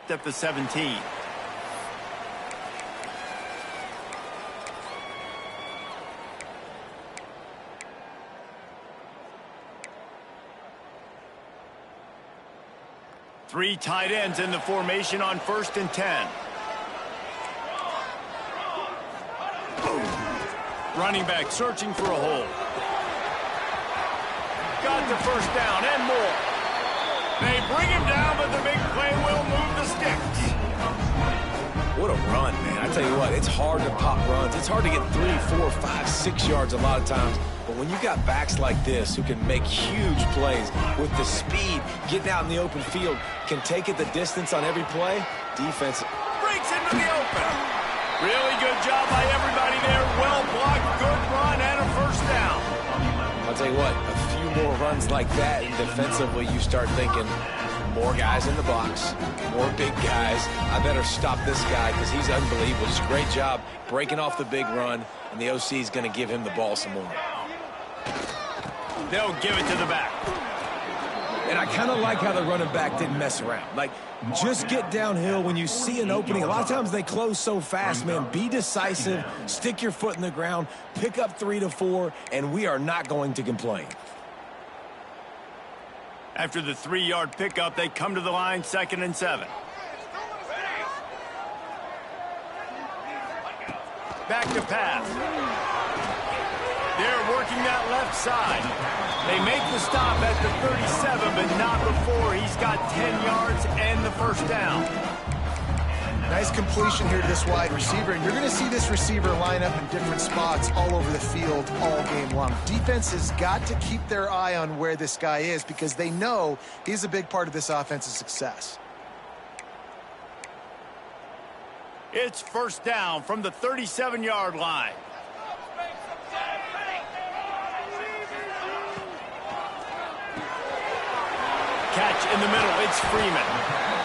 stopped at the 17. Three tight ends in the formation on 1st and 10. Running back searching for a hole. Got the first down and more. They bring him down, but the big play will move the sticks. What a run, man. I tell you what, it's hard to pop runs. It's hard to get 3, 4, 5, 6 yards a lot of times. But when you got backs like this who can make huge plays with the speed, getting out in the open field, can take it the distance on every play, defense breaks into the open. Really good job by everybody there. Well blocked, good run, and a first down. I'll tell you what, a few more runs like that, and defensively you start thinking, more guys in the box, more big guys. I better stop this guy because he's unbelievable. Just a great job breaking off the big run, and the OC is going to give him the ball some more. They'll give it to the back. And I kind of like how the running back didn't mess around. Like, just get downhill when you see an opening. A lot of times they close so fast, man. Be decisive, stick your foot in the ground, pick up 3 to 4, and we are not going to complain. After the 3-yard pickup, they come to the line, 2nd and 7. Back to pass. They're working that left side. They make the stop at the 37, but not before he's got 10 yards and the first down. Nice completion here to this wide receiver, and you're going to see this receiver line up in different spots all over the field all game long. Defense has got to keep their eye on where this guy is because they know he's a big part of this offense's success. It's first down from the 37-yard line. Catch in the middle, it's Freeman.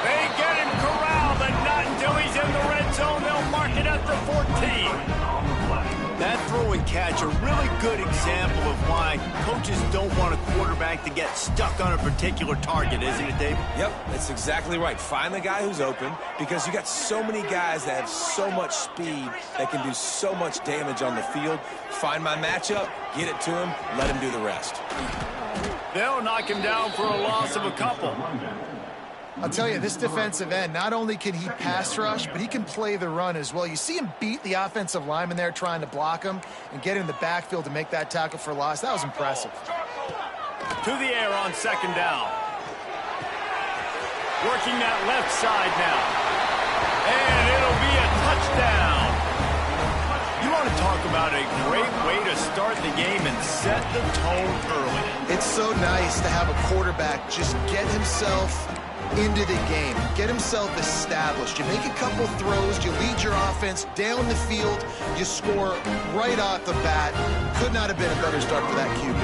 They get him corralled, but not until he's in the red zone. They'll mark it at the 14. That throw and catch, a really good example of why coaches don't want a quarterback to get stuck on a particular target, isn't it, Dave? Yep, that's exactly right. Find the guy who's open because you got so many guys that have so much speed that can do so much damage on the field. Find my matchup, get it to him, let him do the rest. They'll knock him down for a loss of a couple. I'll tell you, this defensive end, not only can he pass rush, but he can play the run as well. You see him beat the offensive lineman there trying to block him and get in the backfield to make that tackle for loss. That was impressive. To the air on 2nd down. Working that left side now. And it'll be a touchdown. You want to talk about a great way to start the game and set the tone early. It's so nice to have a quarterback just get himself into the game, get himself established. You make a couple throws, you lead your offense down the field, you score right off the bat. Could not have been a better start for that QB.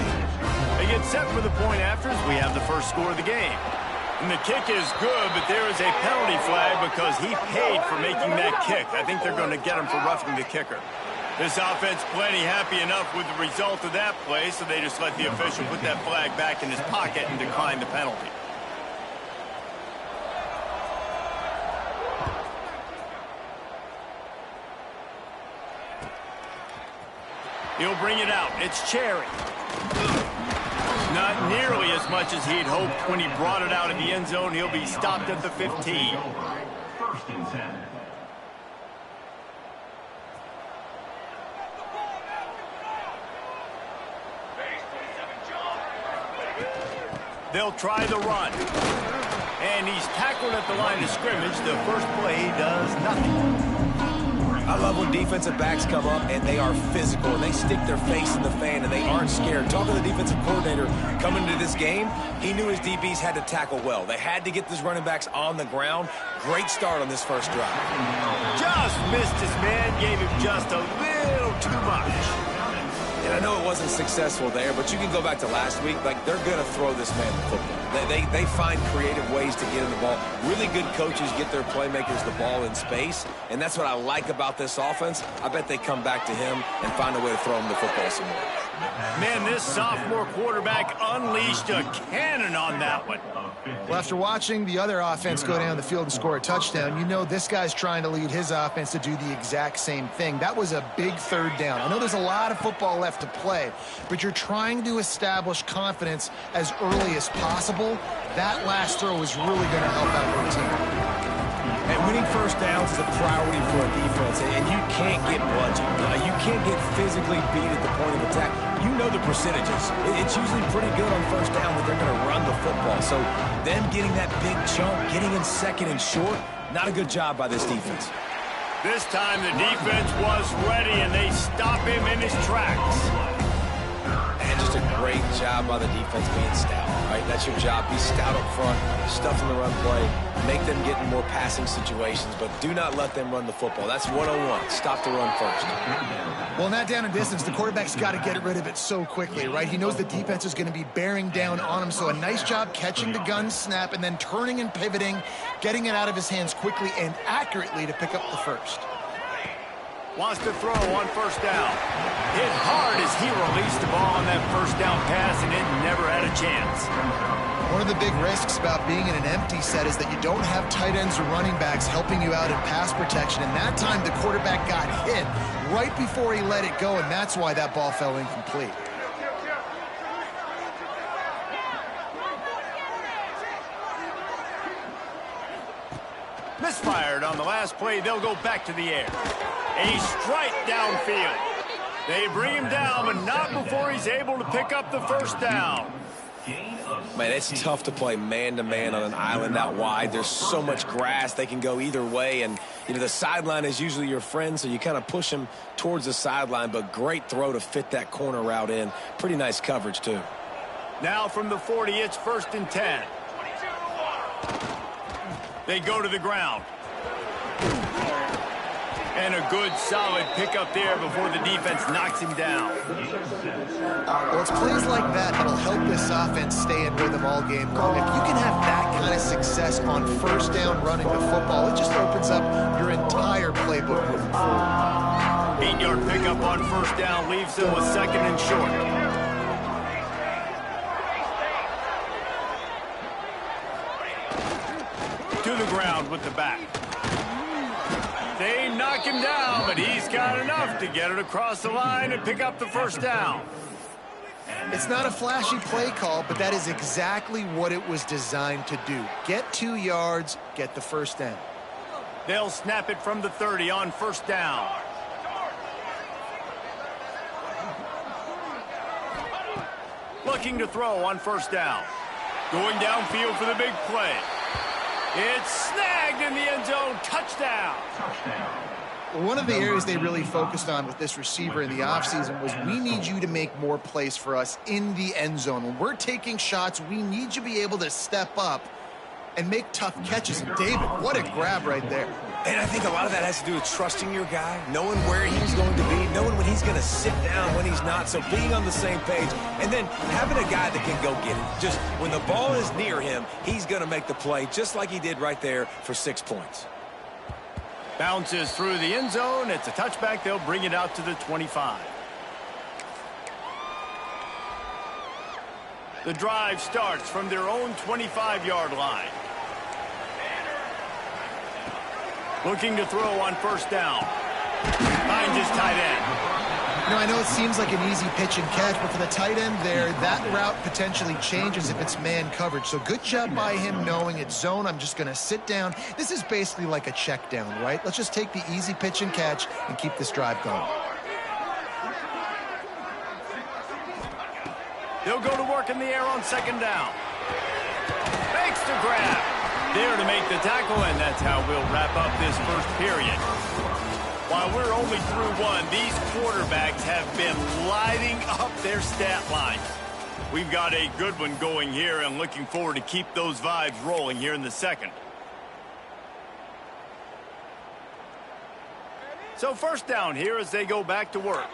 They get set for the point after as we have the first score of the game. And the kick is good, but there is a penalty flag because he paid for making that kick. I think they're going to get him for roughing the kicker. This offense plenty happy enough with the result of that play, so they just let the official put that flag back in his pocket and decline the penalty. He'll bring it out. It's Cherry. Not nearly as much as he'd hoped when he brought it out in the end zone. He'll be stopped at the 15. 1st and 10. They'll try the run. And he's tackled at the line of scrimmage. The first play does nothing. I love when defensive backs come up and they are physical and they stick their face in the fan and they aren't scared. Talking to the defensive coordinator coming into this game, he knew his DBs had to tackle well. They had to get these running backs on the ground. Great start on this first drive. Just missed his man, gave him just a little too much. And I know it wasn't successful there, but you can go back to last week. Like, they're going to throw this man the football. They find creative ways to get in the ball. Really good coaches get their playmakers the ball in space, and that's what I like about this offense. I bet they come back to him and find a way to throw him the football some more. Man, this sophomore quarterback unleashed a cannon on that one. Well, after watching the other offense go down the field and score a touchdown, you know this guy's trying to lead his offense to do the exact same thing. That was a big third down. I know there's a lot of football left to play, but you're trying to establish confidence as early as possible. That last throw is really going to help out your team. And winning first downs is a priority for a defense, and you can't get bludgeoned. You can't get physically beat at the point of attack. You know the percentages. It's usually pretty good on first down that they're going to run the football. So them getting that big chunk, getting in second and short, not a good job by this defense. This time the defense was ready, and they stop him in his tracks. And just a great job by the defense being stout. Right? That's your job. Be stout up front, stuff in the run play, make them get in more passing situations, but do not let them run the football. That's 101. Stop the run first. Well, in that down and distance, the quarterback's got to get rid of it so quickly, right? He knows the defense is going to be bearing down on him, so a nice job catching the gun snap and then turning and pivoting, getting it out of his hands quickly and accurately to pick up the first. Wants to throw on first down. Hit hard as he released the ball on that first down pass, and it never had a chance. One of the big risks about being in an empty set is that you don't have tight ends or running backs helping you out in pass protection, and that time the quarterback got hit right before he let it go, and that's why that ball fell incomplete. Misfired on the last play. They'll go back to the air. A strike downfield. They bring him down, but not before he's able to pick up the first down. Man, it's tough to play man-to-man on an island out wide. There's so much grass. They can go either way, and the sideline is usually your friend, so you kind of push him towards the sideline, but great throw to fit that corner route in. Pretty nice coverage, too. Now from the 40, it's 1st and 10. They go to the ground. And a good, solid pickup there before the defense knocks him down. Well, it's plays like that that'll help this offense stay in rhythm all game long. If you can have that kind of success on first down running the football, it just opens up your entire playbook moving forward. 8-yard pickup on first down leaves them with 2nd and short. To the ground with the back. They knock him down, but he's got enough to get it across the line and pick up the first down. It's not a flashy play call, but that is exactly what it was designed to do. Get 2 yards, get the first down. They'll snap it from the 30 on first down. Looking to throw on first down. Going downfield for the big play. It's snagged in the end zone. Touchdown. One of the areas they really focused on with this receiver in the offseason was we need you to make more plays for us in the end zone. When we're taking shots, we need you to be able to step up and make tough catches. And David, what a grab right there. And I think a lot of that has to do with trusting your guy, knowing where he's going to be, knowing when he's going to sit down, when he's not. So being on the same page, and then having a guy that can go get it. Just when the ball is near him, he's going to make the play just like he did right there for 6 points. Bounces through the end zone. It's a touchback. They'll bring it out to the 25. The drive starts from their own 25-yard line. Looking to throw on first down. Finds his tight end. I know it seems like an easy pitch and catch, but for the tight end there, that route potentially changes if it's man coverage. So good job by him knowing it's zone. I'm just going to sit down. This is basically like a check down, right? Let's just take the easy pitch and catch and keep this drive going. They'll go to work in the air on second down. Makes the grab. There to make the tackle, and that's how we'll wrap up this first period. While we're only through one, these quarterbacks have been lighting up their stat lines. We've got a good one going here, and looking forward to keep those vibes rolling here in the second. So first down here as they go back to work.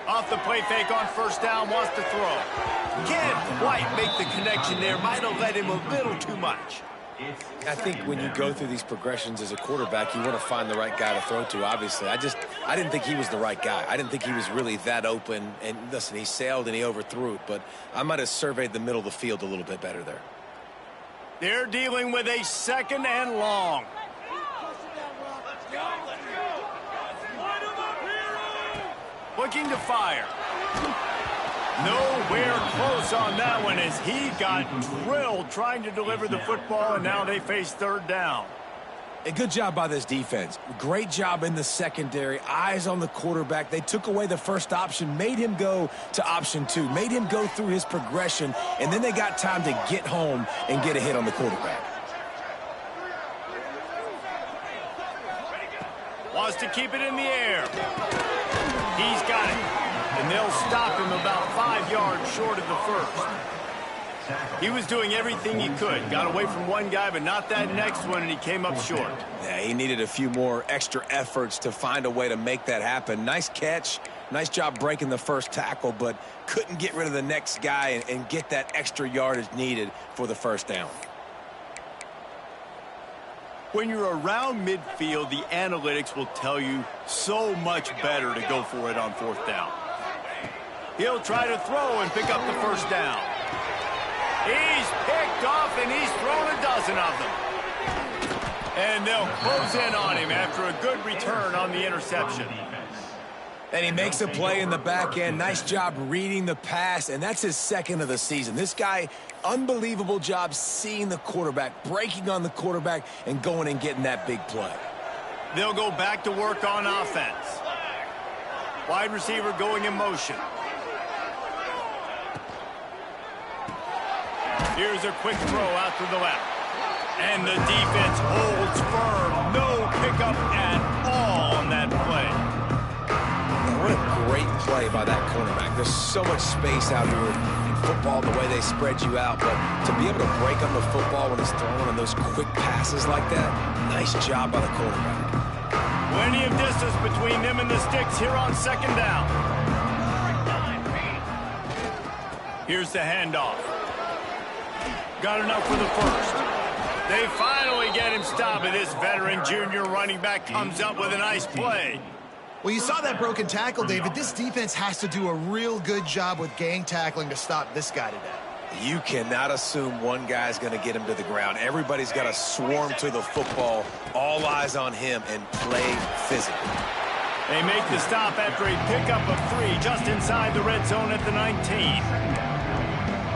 Off the play fake on first down, wants to throw. Can't quite make the connection there. Might have led him a little too much. I think when you go through these progressions as a quarterback, you want to find the right guy to throw to, obviously. I didn't think he was the right guy. I didn't think he was really that open. And listen, he sailed and he overthrew it, but I might have surveyed the middle of the field a little bit better there. They're dealing with a 2nd and long. Looking to fire. Nowhere close on that one as he got drilled trying to deliver the football, and now they face 3rd down. A good job by this defense. Great job in the secondary. Eyes on the quarterback. They took away the first option, made him go to option 2, made him go through his progression, and then they got time to get home and get a hit on the quarterback. Wants to keep it in the air. He's got it. And they'll stop him about 5 yards short of the first. He was doing everything he could. Got away from one guy, but not that next one, and he came up short. Yeah, he needed a few more extra efforts to find a way to make that happen. Nice catch. Nice job breaking the first tackle, but couldn't get rid of the next guy and get that extra yardage needed for the first down. When you're around midfield, the analytics will tell you so much better to go for it on 4th down. He'll try to throw and pick up the first down. He's picked off, and he's thrown a dozen of them. And they'll close in on him after a good return on the interception. And he makes a play in the back end. Nice job reading the pass, and that's his 2nd of the season. This guy, unbelievable job seeing the quarterback, breaking on the quarterback, and going and getting that big play. They'll go back to work on offense. Wide receiver going in motion. Here's a quick throw out to the left. And the defense holds firm. No pickup at all on that play. What a great play by that cornerback. There's so much space out here in football, the way they spread you out. But to be able to break on the football when he's throwing on those quick passes like that, nice job by the quarterback. Plenty of distance between them and the sticks here on 2nd down. Here's the handoff. Got enough for the first. They finally get him stopped, and this veteran junior running back comes up with a nice play. Well, you saw that broken tackle, David. This defense has to do a real good job with gang tackling to stop this guy today. You cannot assume one guy's going to get him to the ground. Everybody's got to swarm to the football, all eyes on him, and play physically. They make the stop after a pickup of 3 just inside the red zone at the 19.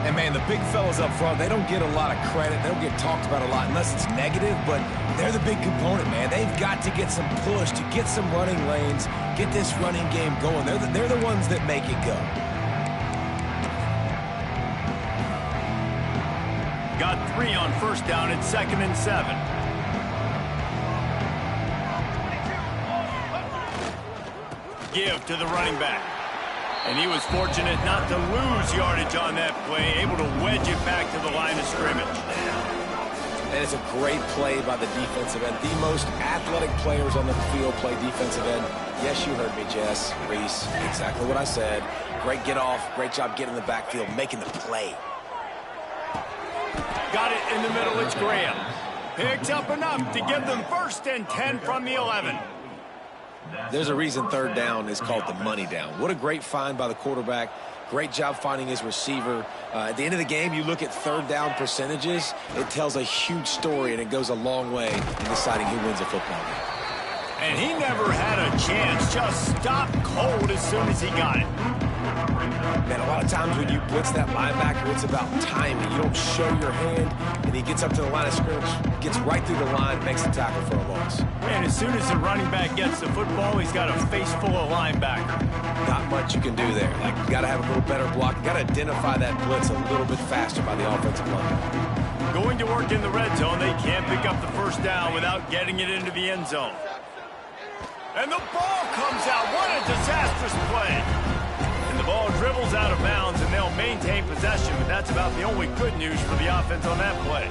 And, man, the big fellas up front, they don't get a lot of credit. They don't get talked about a lot unless it's negative, but they're the big component, man. They've got to get some push, to get some running lanes, get this running game going. They're the ones that make it go. Got 3 on first down at 2nd and 7. Give to the running back. And he was fortunate not to lose yardage on that play, able to wedge it back to the line of scrimmage. And it's a great play by the defensive end. The most athletic players on the field play defensive end. Yes, you heard me, Jess, Reese. Exactly what I said. Great get off. Great job getting in the backfield, making the play. Got it in the middle. It's Graham. Picks up enough to give them 1st and 10 from the 11. There's a reason 3rd down is called the money down. What a great find by the quarterback. Great job finding his receiver. At the end of the game, you look at 3rd down percentages. It tells a huge story, and it goes a long way in deciding who wins a football game. And he never had a chance. Just stopped cold as soon as he got it. Man, a lot of times when you blitz that linebacker, it's about timing. You don't show your hand, and he gets up to the line of scrimmage, gets right through the line, makes the tackle for a loss. And as soon as the running back gets the football, he's got a face full of linebacker. Not much you can do there. Like, you got to have a little better block. You got to identify that blitz a little bit faster by the offensive line. Going to work in the red zone, they can't pick up the first down without getting it into the end zone. And the ball comes out. What a disastrous play. And the ball dribbles out of bounds, and they'll maintain possession, but that's about the only good news for the offense on that play.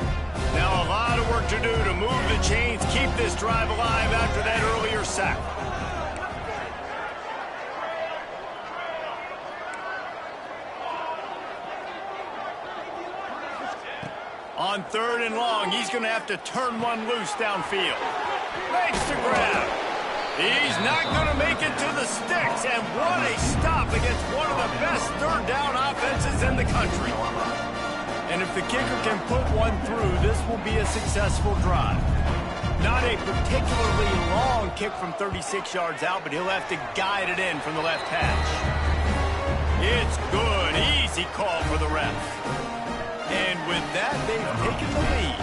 Now a lot of work to do to move the chains, keep this drive alive after that earlier sack. On 3rd and long, he's going to have to turn one loose downfield. Makes the grab. He's not going to make it to the sticks, and what a stop against one of the best third down offenses in the country. And if the kicker can put one through, this will be a successful drive. Not a particularly long kick from 36 yards out, but he'll have to guide it in from the left hash. It's good. Easy call for the ref. And with that, they've taken the lead.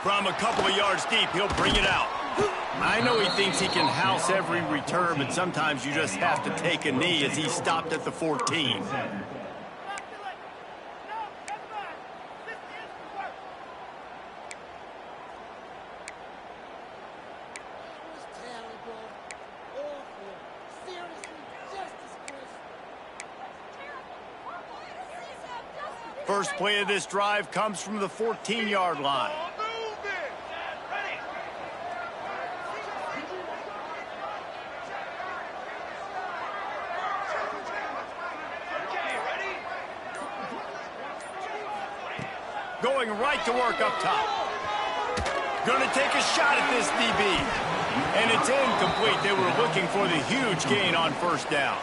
From a couple of yards deep, he'll bring it out. I know he thinks he can house every return, but sometimes you just have to take a knee as he stopped at the 14. First play of this drive comes from the 14-yard line. Going right to work up top. Going to take a shot at this DB. And it's incomplete. They were looking for the huge gain on first down.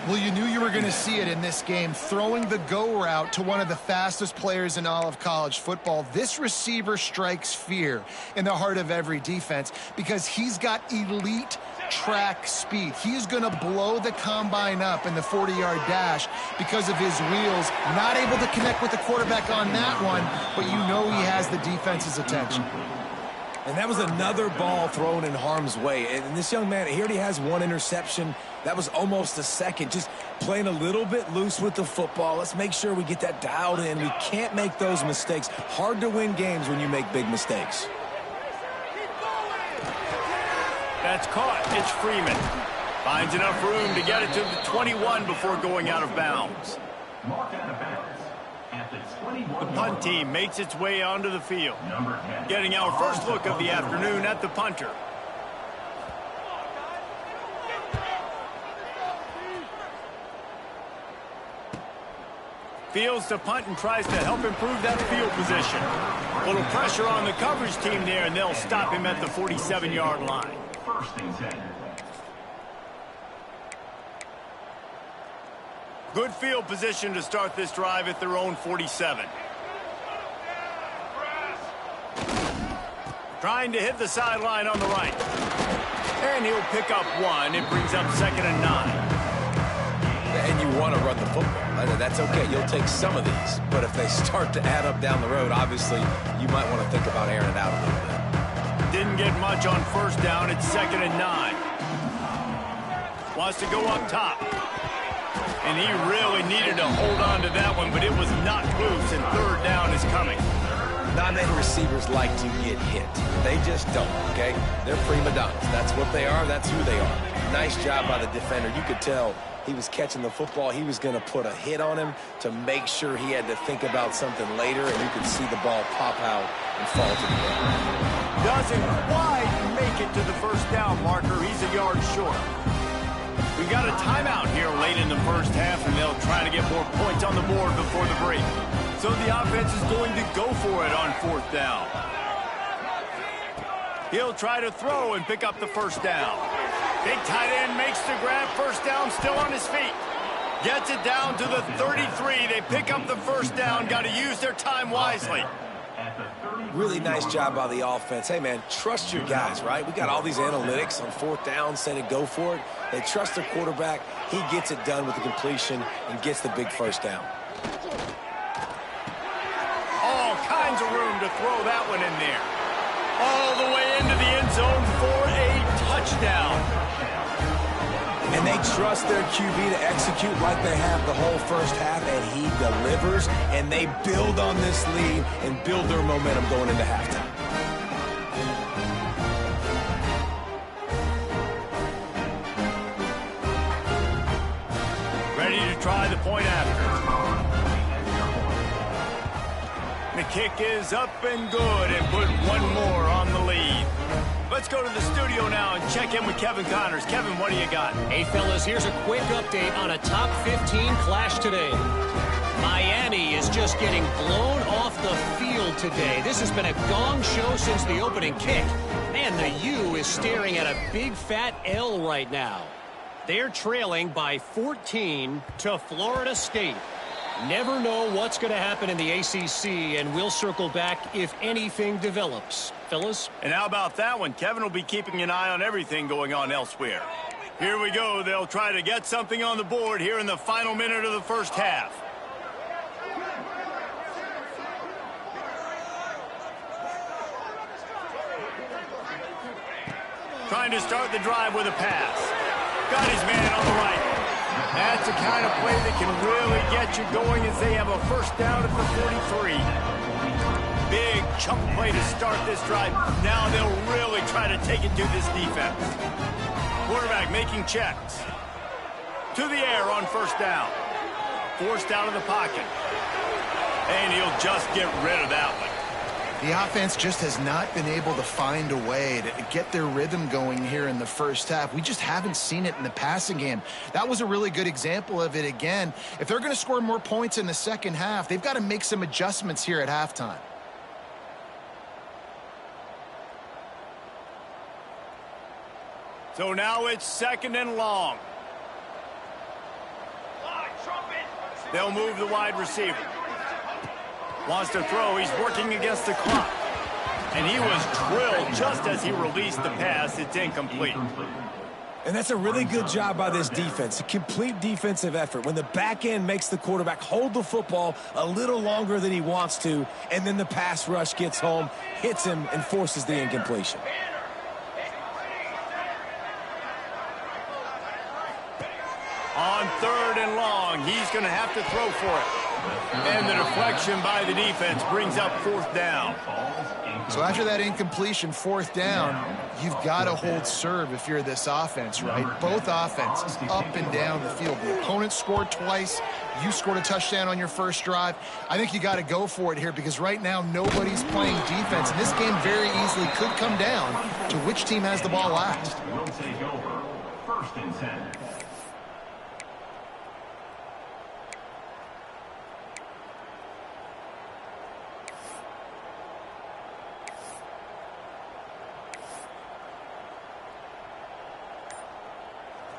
Well, you knew you were going to see it in this game, throwing the go route to one of the fastest players in all of college football. This receiver strikes fear in the heart of every defense because he's got elite track speed. He's going to blow the combine up in the 40-yard dash because of his wheels. Not able to connect with the quarterback on that one, but you know he has the defense's attention. And that was another ball thrown in harm's way. And this young man, he already has one interception. That was almost a second. Just playing a little bit loose with the football. Let's make sure we get that dialed in. We can't make those mistakes. Hard to win games when you make big mistakes. That's caught. It's Freeman. Finds enough room to get it to the 21 before going out of bounds. Marked out of bounds at the 21. The punt team makes its way onto the field. Getting our first look of the afternoon at the punter. Fields to punt and tries to help improve that field position. A little pressure on the coverage team there, and they'll stop him at the 47-yard line. First and 10. Good field position to start this drive at their own 47. Trying to hit the sideline on the right. And he'll pick up one. It brings up 2nd and 9. And you want to run the football. That's okay. You'll take some of these. But if they start to add up down the road, obviously, you might want to think about airing it out a little bit. Didn't get much on first down. It's 2nd and 9. Wants to go up top. And he really needed to hold on to that one, but it was not loose, and 3rd down is coming. Not many receivers like to get hit. They just don't, okay? They're prima donnas. That's what they are. That's who they are. Nice job by the defender. You could tell he was catching the football. He was going to put a hit on him to make sure he had to think about something later, and you could see the ball pop out and fall to the ground. Doesn't quite make it to the first down marker. He's a yard short. We got a timeout here late in the first half, and they'll try to get more points on the board before the break. So the offense is going to go for it on 4th down. He'll try to throw and pick up the first down. Big tight end makes the grab. First down, still on his feet. Gets it down to the 33. They pick up the first down. Got to use their time wisely. Really nice job by the offense. Hey, man, trust your guys, right? We got all these analytics on 4th down, say to go for it. They trust their quarterback. He gets it done with the completion and gets the big first down. All kinds of room to throw that one in there. All the way into the end zone for a touchdown. And they trust their QB to execute like they have the whole first half, and he delivers, and they build on this lead and build their momentum going into halftime. Ready to try the point after. The kick is up and good, and put one more on the lead. Let's go to the studio now and check in with Kevin Connors. Kevin, what do you got? Hey, fellas, here's a quick update on a top 15 clash today. Miami is just getting blown off the field today. This has been a gong show since the opening kick. Man, the U is staring at a big fat L right now. They're trailing by 14 to Florida State. Never know what's going to happen in the ACC, and we'll circle back if anything develops. Fellas? And how about that one? Kevin will be keeping an eye on everything going on elsewhere. Here we go. They'll try to get something on the board here in the final minute of the first half. Trying to start the drive with a pass. Got his man on the right. That's the kind of play that can really get you going as they have a first down at the 43. Big chunk play to start this drive. Now they'll really try to take it to this defense. Quarterback making checks. To the air on first down. Forced out of the pocket. And he'll just get rid of that one. The offense just has not been able to find a way to get their rhythm going here in the first half. We just haven't seen it in the passing game. That was a really good example of it again. If they're going to score more points in the second half, they've got to make some adjustments here at halftime. So now it's second and long. They'll move the wide receiver. Wants to throw. He's working against the clock. And he was drilled just as he released the pass. It's incomplete. And that's a really good job by this defense. A complete defensive effort. When the back end makes the quarterback hold the football a little longer than he wants to, and then the pass rush gets home, hits him, and forces the incompletion. On third and long, he's going to have to throw for it. And the deflection by the defense brings up fourth down. So after that incompletion, fourth down, you've got to hold serve if you're this offense, right? Both offenses up and down the field. The opponent scored twice. You scored a touchdown on your first drive. I think you got to go for it here because right now nobody's playing defense. And this game very easily could come down to which team has the ball last. Will take over. First and 10.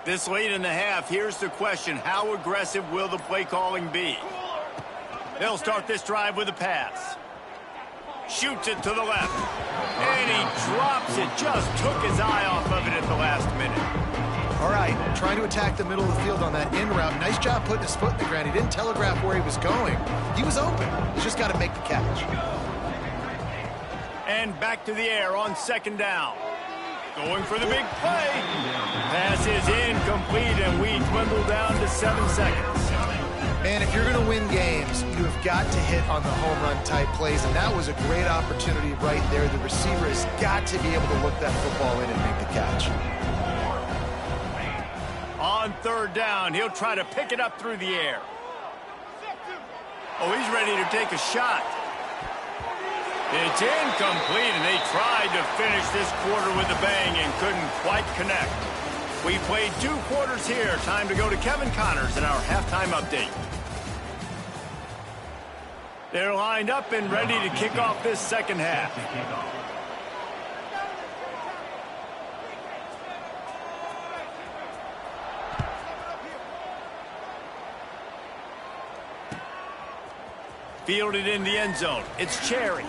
This late in the half, here's the question. How aggressive will the play calling be? They'll start this drive with a pass. Shoots it to the left. And he drops it. Just took his eye off of it at the last minute. All right, trying to attack the middle of the field on that in route. Nice job putting his foot in the ground. He didn't telegraph where he was going. He was open. He's just got to make the catch. And back to the air on second down. Going for the big play. Pass is incomplete, and we dwindle down to 7 seconds. Man, if you're going to win games, you have got to hit on the home run type plays, and that was a great opportunity right there. The receiver has got to be able to look that football in and make the catch. On third down, he'll try to pick it up through the air. Oh, he's ready to take a shot. It's incomplete, and they tried to finish this quarter with a bang and couldn't quite connect. We played 2 quarters here. Time to go to Kevin Connors in our halftime update. They're lined up and ready to kick off this second half. Fielded in the end zone. It's Cherry.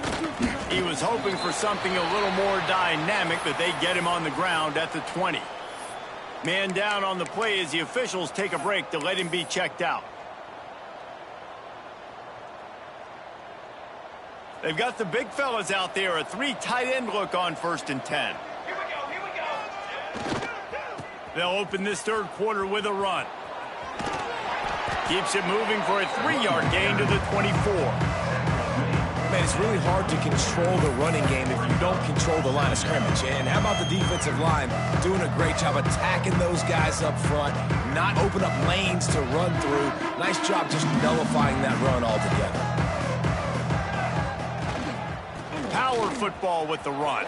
He was hoping for something a little more dynamic, but they get him on the ground at the 20. Man down on the play as the officials take a break to let him be checked out. They've got the big fellas out there. A 3 tight end look on first and 10. Here we go. They'll open this third quarter with a run. Keeps it moving for a 3-yard gain to the 24. Man, it's really hard to control the running game if you don't control the line of scrimmage. And how about the defensive line doing a great job attacking those guys up front, not open up lanes to run through. Nice job just nullifying that run altogether. Power football with the run.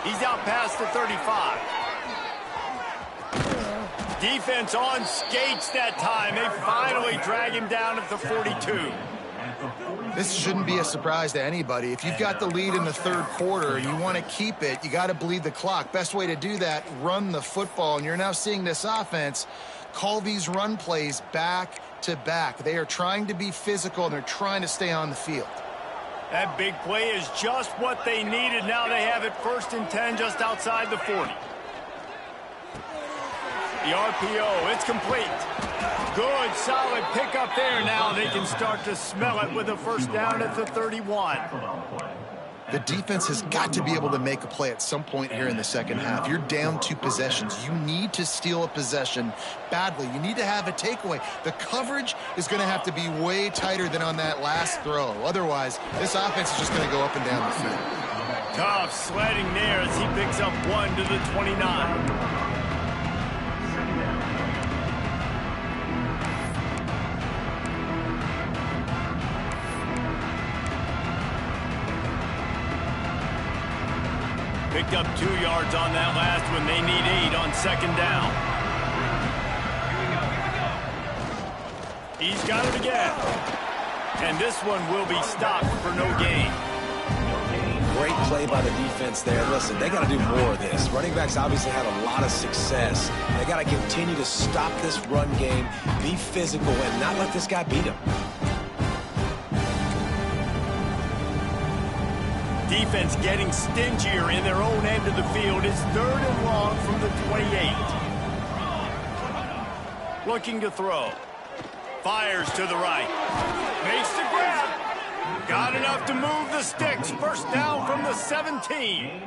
He's out past the 35. Defense on skates that time. They finally drag him down at the 42. This shouldn't be a surprise to anybody. If you've got the lead in the third quarter and you want to keep it, you got to bleed the clock. Best way to do that, run the football. And you're now seeing this offense call these run plays back to back. They are trying to be physical, and they're trying to stay on the field. That big play is just what they needed. Now they have it 1st and 10 just outside the 40. The RPO, it's complete. Good, solid pickup there. Now they can start to smell it with a first down at the 31. The defense has got to be able to make a play at some point here in the second half. You're down 2 possessions. You need to steal a possession badly. You need to have a takeaway. The coverage is going to have to be way tighter than on that last throw. Otherwise, this offense is just going to go up and down the field. Tough sledding there as he picks up 1 to the 29. Picked up 2 yards on that last one. They need 8 on 2nd down. He's got it again. And this one will be stopped for no gain. Great play by the defense there. Listen, they got to do more of this. Running backs obviously had a lot of success. They got to continue to stop this run game, be physical, and not let this guy beat him. Defense getting stingier in their own end of the field. It's 3rd and long from the 28. Looking to throw. Fires to the right. Makes the grab. Got enough to move the sticks. First down from the 17.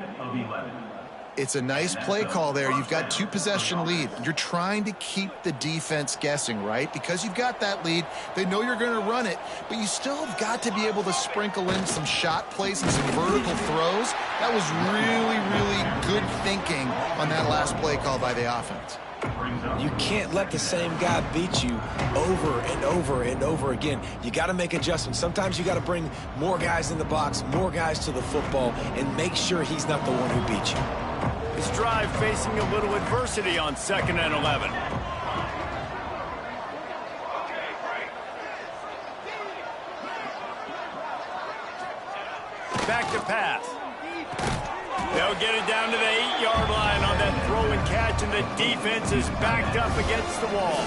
It's a nice play call there. You've got 2 possession lead. You're trying to keep the defense guessing, right? Because you've got that lead. They know you're going to run it, but you still have got to be able to sprinkle in some shot plays and some vertical throws. That was really, really good thinking on that last play call by the offense. You can't let the same guy beat you over and over and over again. You got to make adjustments. Sometimes you got to bring more guys in the box, more guys to the football, and make sure he's not the one who beat you. This drive facing a little adversity on 2nd and 11. Back to pass. They'll get it down to the 8-yard line on that throw and catch, and the defense is backed up against the wall.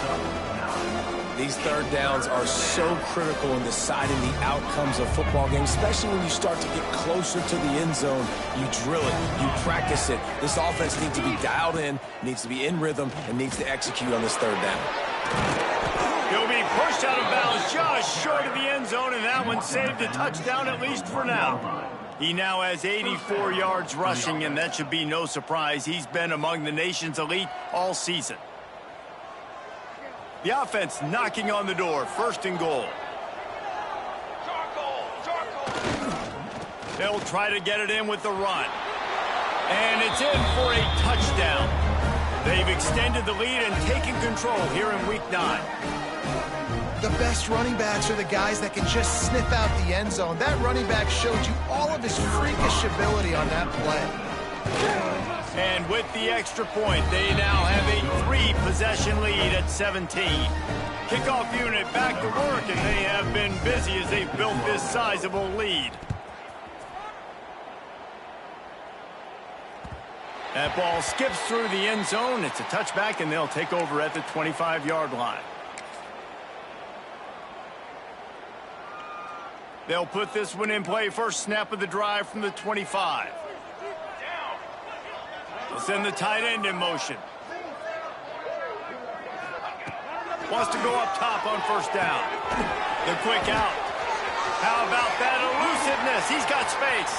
These 3rd downs are so critical in deciding the outcomes of football games, especially when you start to get closer to the end zone. You drill it, you practice it. This offense needs to be dialed in, needs to be in rhythm, and needs to execute on this 3rd down. He'll be pushed out of bounds just short of the end zone, and that one saved a touchdown at least for now. He now has 84 yards rushing, and that should be no surprise. He's been among the nation's elite all season. The offense knocking on the door, 1st and goal. They'll try to get it in with the run. And it's in for a touchdown. They've extended the lead and taken control here in Week 9. The best running backs are the guys that can just sniff out the end zone. That running back showed you all of his freakish ability on that play. And with the extra point, they now have a 3-possession lead at 17. Kickoff unit back to work, and they have been busy as they've built this sizable lead. That ball skips through the end zone. It's a touchback, and they'll take over at the 25-yard line. They'll put this one in play. First snap of the drive from the 25. They'll send the tight end in motion. Wants to go up top on first down. The quick out. How about that elusiveness? He's got space.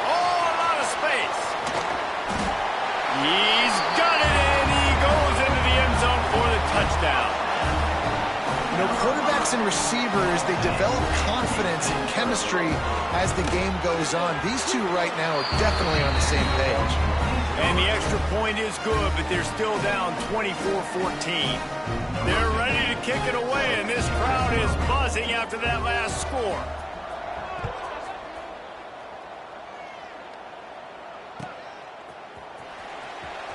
Oh, a lot of space. He's got it, and he goes into the end zone for the touchdown. You know, quarterbacks and receivers, they develop confidence and chemistry as the game goes on. These two right now are definitely on the same page. And the extra point is good, but they're still down 24-14. They're ready to kick it away, and this crowd is buzzing after that last score.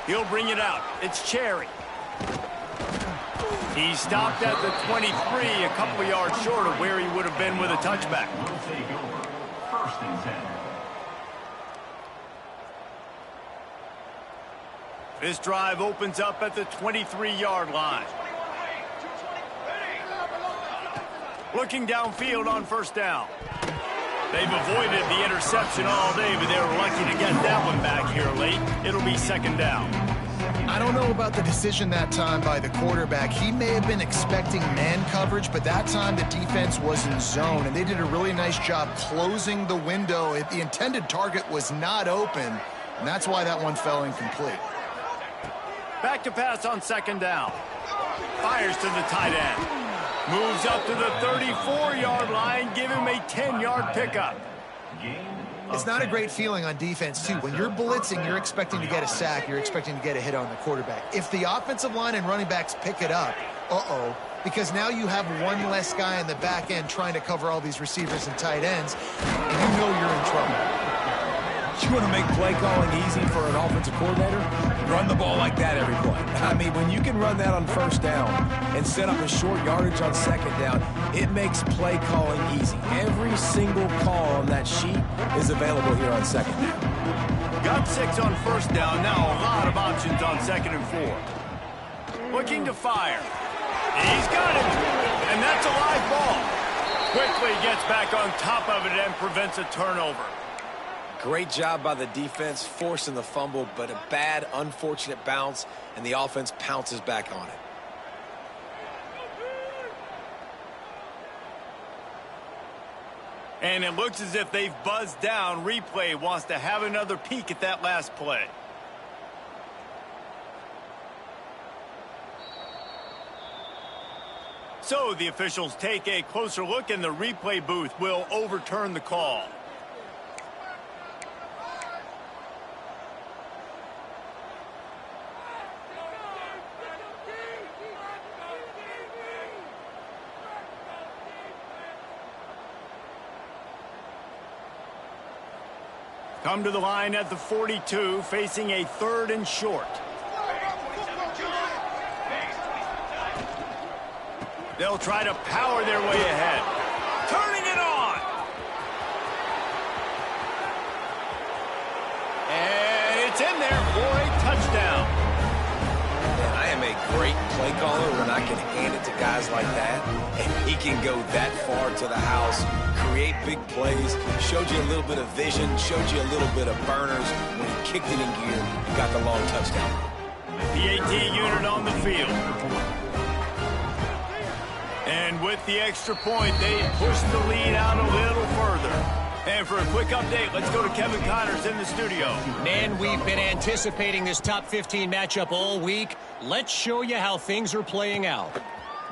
He'll bring it out. It's Cherry. He stopped at the 23, a couple of yards short of where he would have been with a touchback. We'll take over. First and 10. This drive opens up at the 23-yard line. Looking downfield on first down. They've avoided the interception all day, but they were lucky to get that one back here late. It'll be second down. I don't know about the decision that time by the quarterback. He may have been expecting man coverage, but that time the defense was in zone, and they did a really nice job closing the window. The intended target was not open, and that's why that one fell incomplete. Back to pass on second down. Fires to the tight end. Moves up to the 34-yard line. Give him a 10-yard pickup. It's not a great feeling on defense, too. When you're blitzing, you're expecting to get a sack. You're expecting to get a hit on the quarterback. If the offensive line and running backs pick it up, because now you have one less guy in the back end trying to cover all these receivers and tight ends, and you know you're in trouble. You want to make play calling easy for an offensive coordinator? Run the ball like that every play. I mean, when you can run that on first down and set up a short yardage on second down, it makes play calling easy. Every single call on that sheet is available here on second down. Got 6 on first down. Now a lot of options on second and 4. Looking to fire. He's got it. And that's a live ball. Quickly gets back on top of it and prevents a turnover. Great job by the defense, forcing the fumble, but a bad, unfortunate bounce, and the offense pounces back on it. And it looks as if they've buzzed down. Replay wants to have another peek at that last play. So the officials take a closer look, and the replay booth will overturn the call. Come to the line at the 42, facing a 3rd and short. They'll try to power their way ahead. Turning it on. And it's in there for a touchdown. Man, I am a great play caller when I can hand it to guys like that, and he can go that far to the house, create big plays, showed you a little bit of vision, showed you a little bit of burners. When he kicked it in gear, he got the long touchdown. PAT unit on the field. And with the extra point, they push the lead out a little further. And for a quick update, let's go to Kevin Connors in the studio. Man, we've been anticipating this top 15 matchup all week. Let's show you how things are playing out.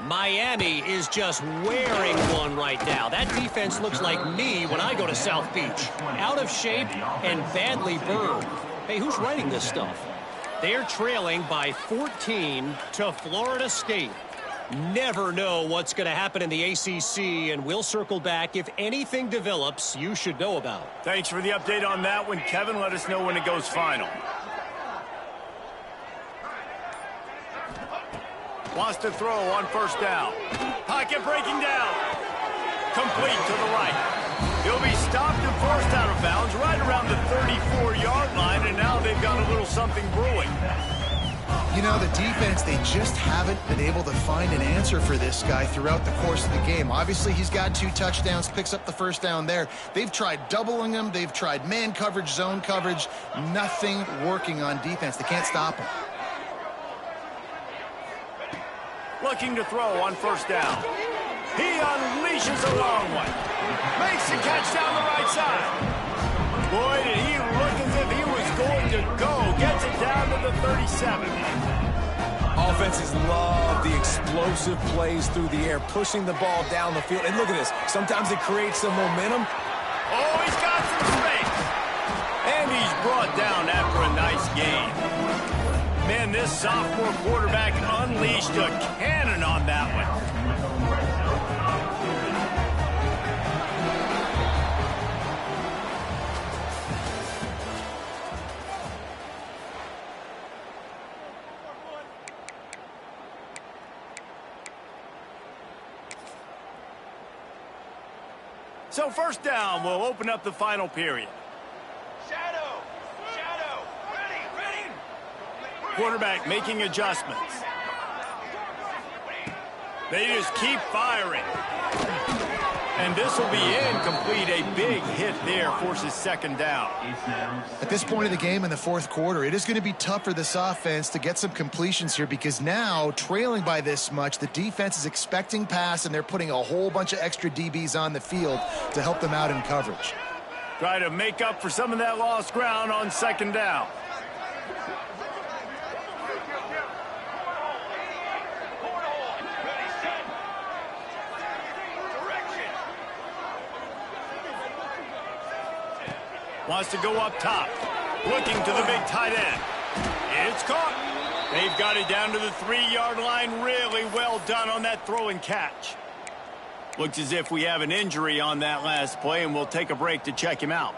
Miami is just wearing one right now. That defense looks like me when I go to South Beach. Out of shape and badly burned. Hey, who's writing this stuff? They're trailing by 14 to Florida State. Never know what's going to happen in the ACC, and we'll circle back. If anything develops, you should know about. Thanks for the update on that one, Kevin. Let us know when it goes final. Wants to throw on first down. Pocket breaking down. Complete to the right. He'll be stopped and forced out of bounds right around the 34-yard line, and now they've got a little something brewing. You know, the defense, they just haven't been able to find an answer for this guy throughout the course of the game. Obviously, he's got 2 touchdowns, picks up the first down there. They've tried doubling him. They've tried man coverage, zone coverage. Nothing working on defense. They can't stop him. Looking to throw on first down. He unleashes a long one. Makes the catch down the right side. Boy, did he look as if he was going to go. Gets it down to the 37. Offenses love the explosive plays through the air, pushing the ball down the field. And look at this. Sometimes it creates some momentum. Oh, he's got some space. And he's brought down after a nice game. Man, this sophomore quarterback unleashed a cannon on that one. So first down will open up the final period. Shadow, ready. Quarterback making adjustments. They just keep firing. And this will be incomplete. A big hit there forces second down. At this point of the game in the fourth quarter, it is going to be tough for this offense to get some completions here because now, trailing by this much, the defense is expecting pass, and they're putting a whole bunch of extra DBs on the field to help them out in coverage. Try to make up for some of that lost ground on second down. Wants to go up top. Looking to the big tight end. It's caught. They've got it down to the 3-yard line. Really well done on that throw and catch. Looks as if we have an injury on that last play, and we'll take a break to check him out.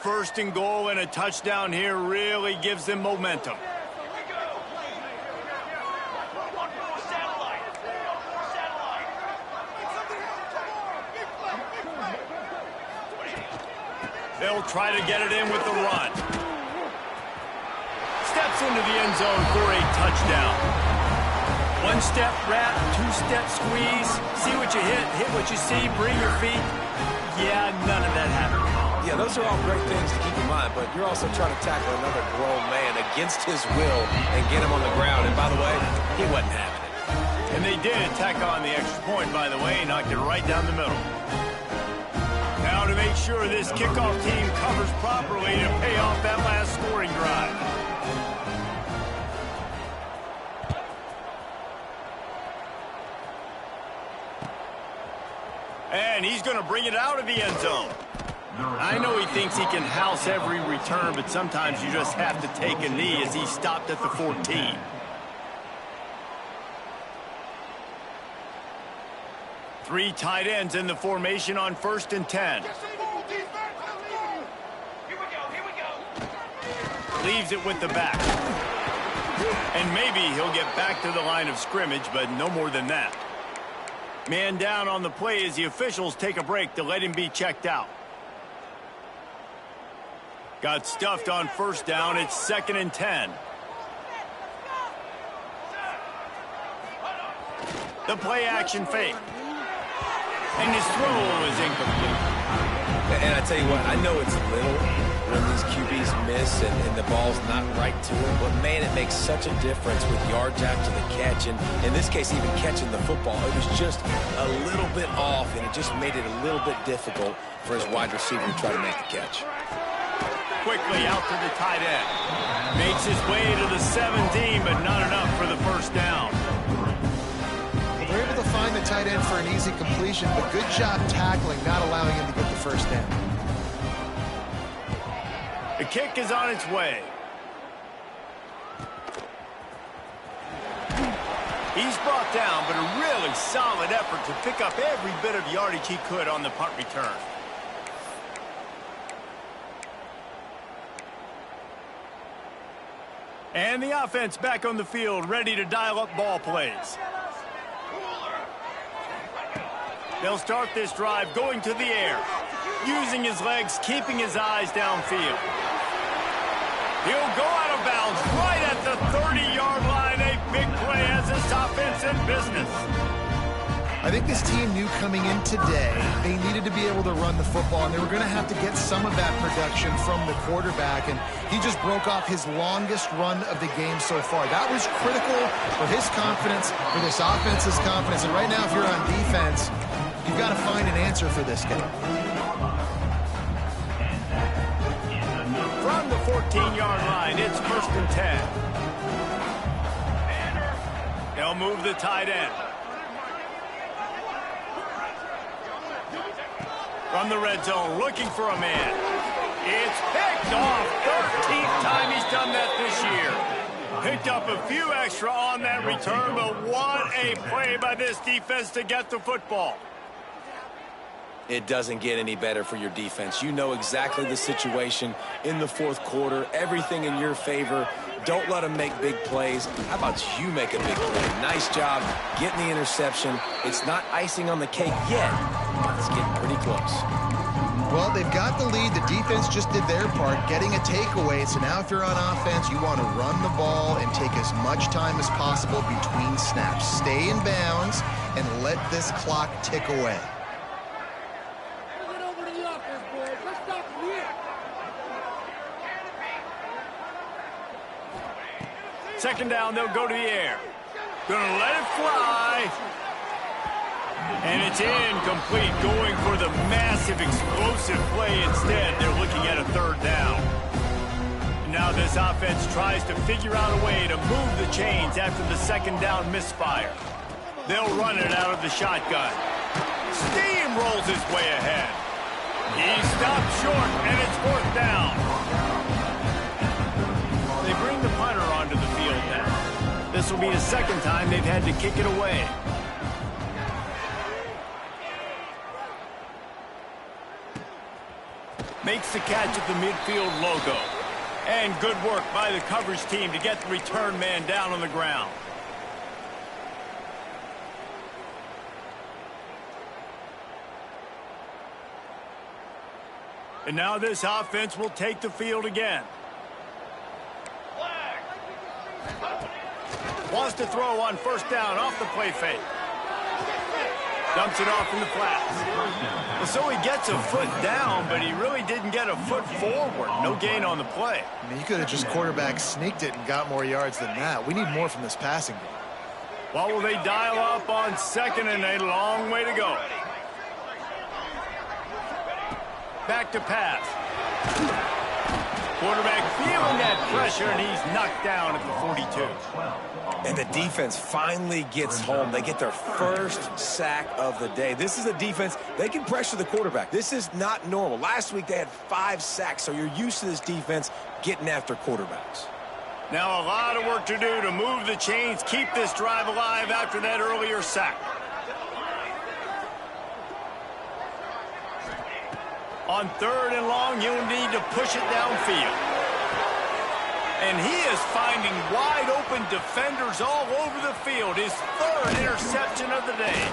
First and goal and a touchdown here really gives them momentum. They'll try to get it in with the run. Steps into the end zone for a touchdown. One-step wrap, two-step squeeze. See what you hit what you see, bring your feet. Yeah, none of that happened. Yeah, those are all great things to keep in mind, but you're also trying to tackle another grown man against his will and get him on the ground. And by the way, he wasn't having it. And they did tack on the extra point, by the way, knocked it right down the middle. Now to make sure this kickoff team covers properly to pay off that last scoring drive. And he's going to bring it out of the end zone. I know he thinks he can house every return, but sometimes you just have to take a knee as he stopped at the 14. Three tight ends in the formation on 1st and 10. Here we go. Leaves it with the back. And maybe he'll get back to the line of scrimmage, but no more than that. Man down on the play as the officials take a break to let him be checked out. Got stuffed on first down. It's 2nd and 10. The play action fake. And his throw is incomplete. And I tell you what, I know it's little when these QBs miss and the ball's not right to them, but man, it makes such a difference with yards after the catch. And in this case, even catching the football, it was just a little bit off, and it just made it a little bit difficult for his wide receiver to try to make the catch. Quickly out to the tight end. Makes his way to the 17, but not enough for the first down. They're able to find the tight end for an easy completion, but good job tackling, not allowing him to get the first down. The kick is on its way. He's brought down, but a really solid effort to pick up every bit of yardage he could on the punt return. And the offense back on the field, ready to dial up ball plays. They'll start this drive going to the air, using his legs, keeping his eyes downfield. He'll go out of bounds right at the 30-yard line. A big play as this offense in business. I think this team knew coming in today they needed to be able to run the football, and they were going to have to get some of that production from the quarterback, and he just broke off his longest run of the game so far. That was critical for his confidence, for this offense's confidence, and right now if you're on defense, you've got to find an answer for this guy. From the 14-yard line, it's 1st and 10. They'll move the tight end. From the red zone, looking for a man. It's picked off. 13th time he's done that this year. Picked up a few extra on that return, but what a play by this defense to get the football. It doesn't get any better for your defense. You know exactly the situation in the fourth quarter, everything in your favor. Don't let them make big plays. How about you make a big play? Nice job getting the interception. It's not icing on the cake yet, but it's getting pretty close. Well, they've got the lead. The defense just did their part, getting a takeaway. So now if you're on offense, you want to run the ball and take as much time as possible between snaps. Stay in bounds and let this clock tick away. Second down, they'll go to the air. Gonna let it fly. And it's incomplete, going for the massive explosive play instead. They're looking at a third down. Now this offense tries to figure out a way to move the chains after the second down misfire. They'll run it out of the shotgun. Steamrolls his way ahead. He stopped short, and it's fourth down. They bring the punter onto the field now. This will be the second time they've had to kick it away. Makes the catch at the midfield logo. And good work by the coverage team to get the return man down on the ground. And now this offense will take the field again. Wants to throw on first down off the play fake. Dumps it off in the flats. Well, so he gets a foot down, but he really didn't get a foot forward. No gain on the play. I mean, you could have just quarterback sneaked it and got more yards than that. We need more from this passing game. Well, will they dial up on second and a long way to go? Back to pass. Quarterback feeling that pressure, and he's knocked down at the 42. And the defense finally gets home. They get their first sack of the day. This is a defense, they can pressure the quarterback. This is not normal. Last week they had 5 sacks, so you're used to this defense getting after quarterbacks. Now a lot of work to do to move the chains, keep this drive alive after that earlier sack. On third and long, you'll need to push it downfield. And he is finding wide-open defenders all over the field. His third interception of the day.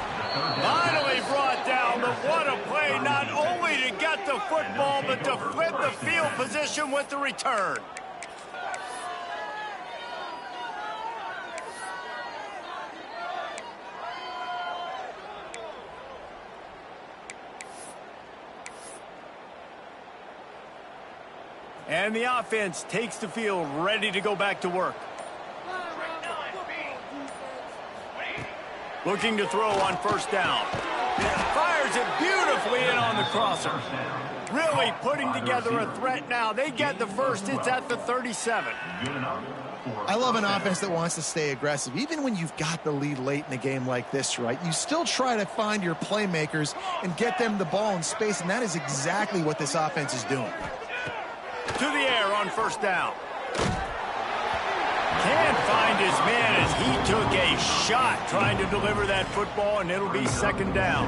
Finally brought down, but what a play, not only to get the football, but to flip the field position with the return. And the offense takes the field, ready to go back to work. Looking to throw on first down. Fires it beautifully in on the crosser. Really putting together a threat now. They get the first. It's at the 37. I love an offense that wants to stay aggressive. Even when you've got the lead late in a game like this, right, you still try to find your playmakers and get them the ball in space, and that is exactly what this offense is doing. To the air on first down. Can't find his man as he took a shot trying to deliver that football, and it'll be second down.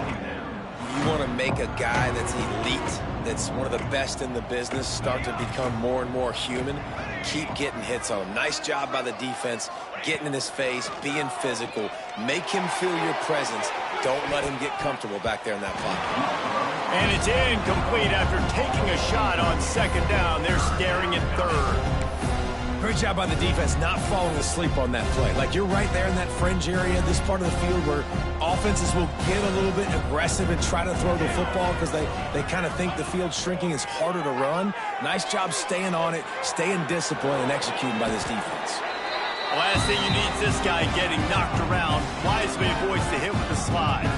You want to make a guy that's elite, that's one of the best in the business, start to become more and more human. Keep getting hits on him. Nice job by the defense, getting in his face, being physical. Make him feel your presence. Don't let him get comfortable back there in that pocket. And it's incomplete after taking a shot on second down. They're staring at third. Great job by the defense not falling asleep on that play. Like, you're right there in that fringe area, this part of the field where offenses will get a little bit aggressive and try to throw the football because they kind of think the field's shrinking. It's harder to run. Nice job staying on it, staying disciplined, and executing by this defense. The last thing you need is this guy getting knocked around. Wisely avoids the hit with the slide.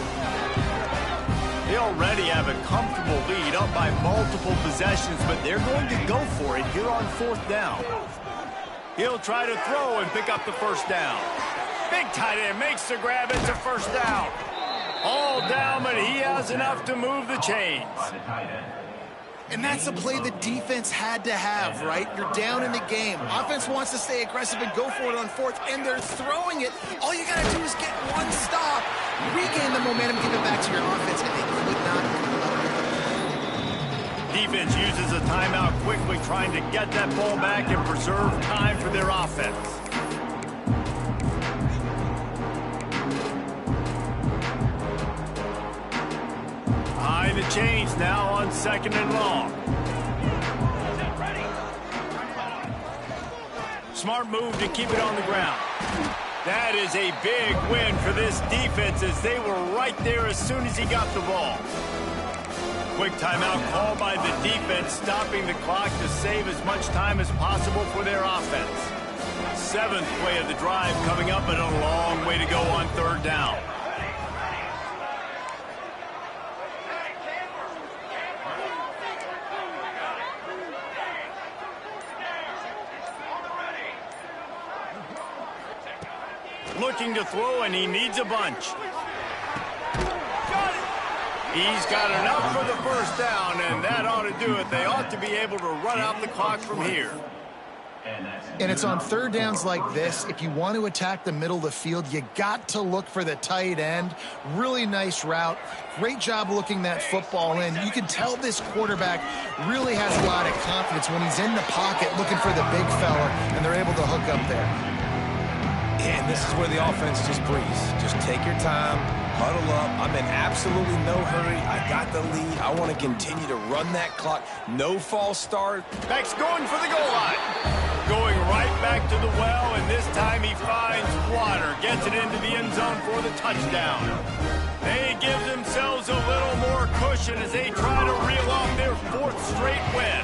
They already have a comfortable lead, up by multiple possessions, but they're going to go for it here on fourth down. He'll try to throw and pick up the first down. Big tight end makes the grab. It's a first down. All down, but he has enough to move the chains. And that's a play the defense had to have, right? You're down in the game. Offense wants to stay aggressive and go for it on fourth, and they're throwing it. All you got to do is get one stop, regain the momentum, give it back to your offense, and they could not. Defense uses a timeout quickly, trying to get that ball back and preserve time for their offense. Behind the chains now on 2nd and long. Smart move to keep it on the ground. That is a big win for this defense as they were right there as soon as he got the ball. Quick timeout called by the defense, stopping the clock to save as much time as possible for their offense. 7th play of the drive coming up, and a long way to go on 3rd down. Looking to throw, and he needs a bunch. He's got enough for the 1st down, and that ought to do it. They ought to be able to run out the clock from here. And it's on 3rd downs like this. If you want to attack the middle of the field, you got to look for the tight end. Really nice route. Great job looking that football in. You can tell this quarterback really has a lot of confidence when he's in the pocket looking for the big fella, and they're able to hook up there. And this is where the offense just breathes. Just take your time, huddle up. I'm in absolutely no hurry. I got the lead. I want to continue to run that clock. No false start. Back's going for the goal line. Going right back to the well, and this time he finds water. Gets it into the end zone for the touchdown. They give themselves a little more cushion as they try to reel off their 4th straight win.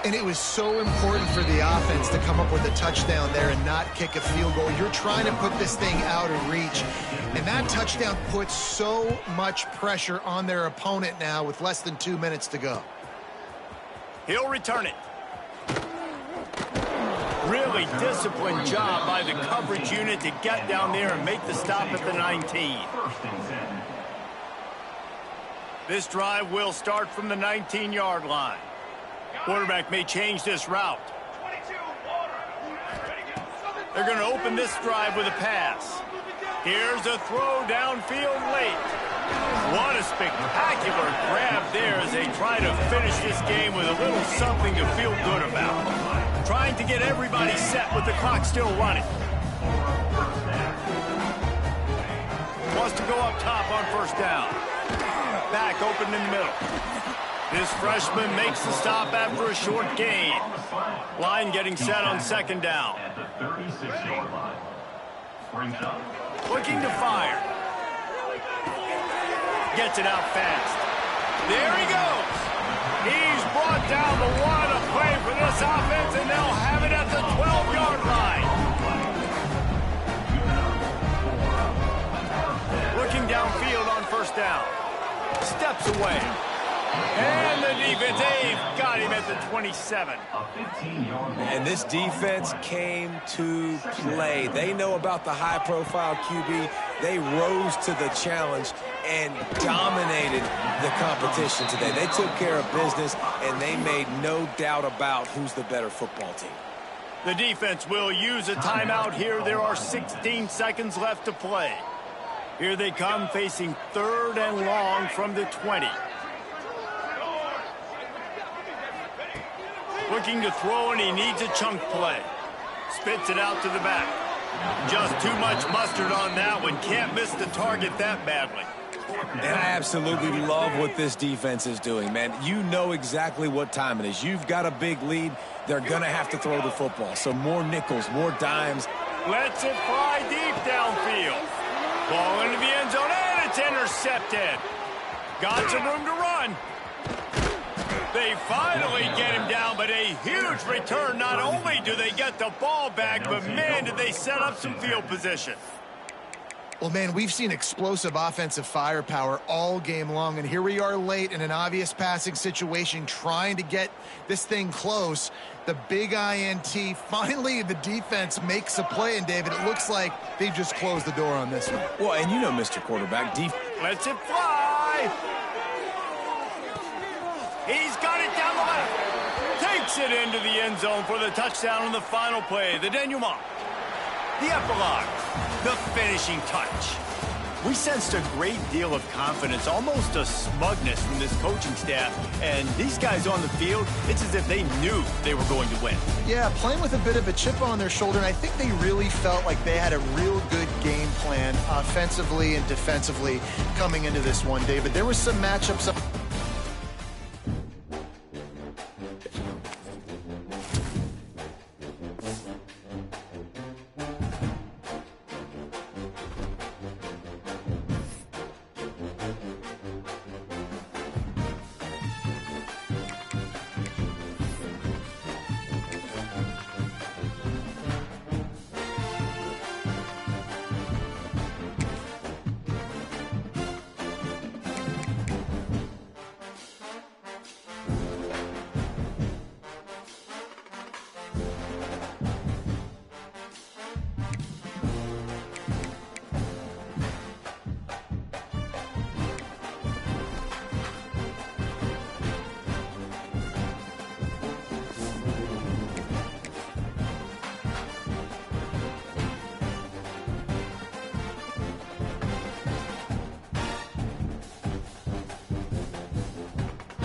And it was so important for the offense to come up with a touchdown there and not kick a field goal. You're trying to put this thing out of reach. And that touchdown puts so much pressure on their opponent now with less than 2 minutes to go. He'll return it. Really disciplined job by the coverage unit to get down there and make the stop at the 19. This drive will start from the 19-yard line. Quarterback may change this route. They're going to open this drive with a pass. Here's a throw downfield late. What a spectacular grab there as they try to finish this game with a little something to feel good about. Trying to get everybody set with the clock still running. Wants to go up top on 1st down. Back open in the middle. This freshman makes the stop after a short gain. Line getting set on 2nd down. At the 36-yard line. Brings up. Looking to fire. Gets it out fast. There he goes. He's brought down the one. A play for this offense, and they'll have it at the 12-yard line. Looking downfield on 1st down. Steps away. And the defense, they've got him at the 27. And this defense came to play. They know about the high-profile QB. They rose to the challenge and dominated the competition today. They took care of business, and they made no doubt about who's the better football team. The defense will use a timeout here. There are 16 seconds left to play. Here they come, facing 3rd and long from the 20. Looking to throw, and he needs a chunk play. Spits it out to the back. Just too much mustard on that one. Can't miss the target that badly. And I absolutely love what this defense is doing, man. You know exactly what time it is. You've got a big lead. They're going to have to throw the football. So more nickels, more dimes. Lets it fly deep downfield. Ball into the end zone, and it's intercepted. Got some room to run. They finally get him down, but a huge return. Not only do they get the ball back, but, man, did they set up some field position. Well, man, we've seen explosive offensive firepower all game long, and here we are late in an obvious passing situation trying to get this thing close. The big INT. Finally, the defense makes a play, and, David, it looks like they've just closed the door on this one. Well, and you know, Mr. Quarterback, lets it fly. He's got it down the left. Takes it into the end zone for the touchdown on the final play. The denouement. The epilogue. The finishing touch. We sensed a great deal of confidence, almost a smugness from this coaching staff. And these guys on the field, it's as if they knew they were going to win. Yeah, playing with a bit of a chip on their shoulder, and I think they really felt like they had a real good game plan offensively and defensively coming into this one, David. There was some matchups up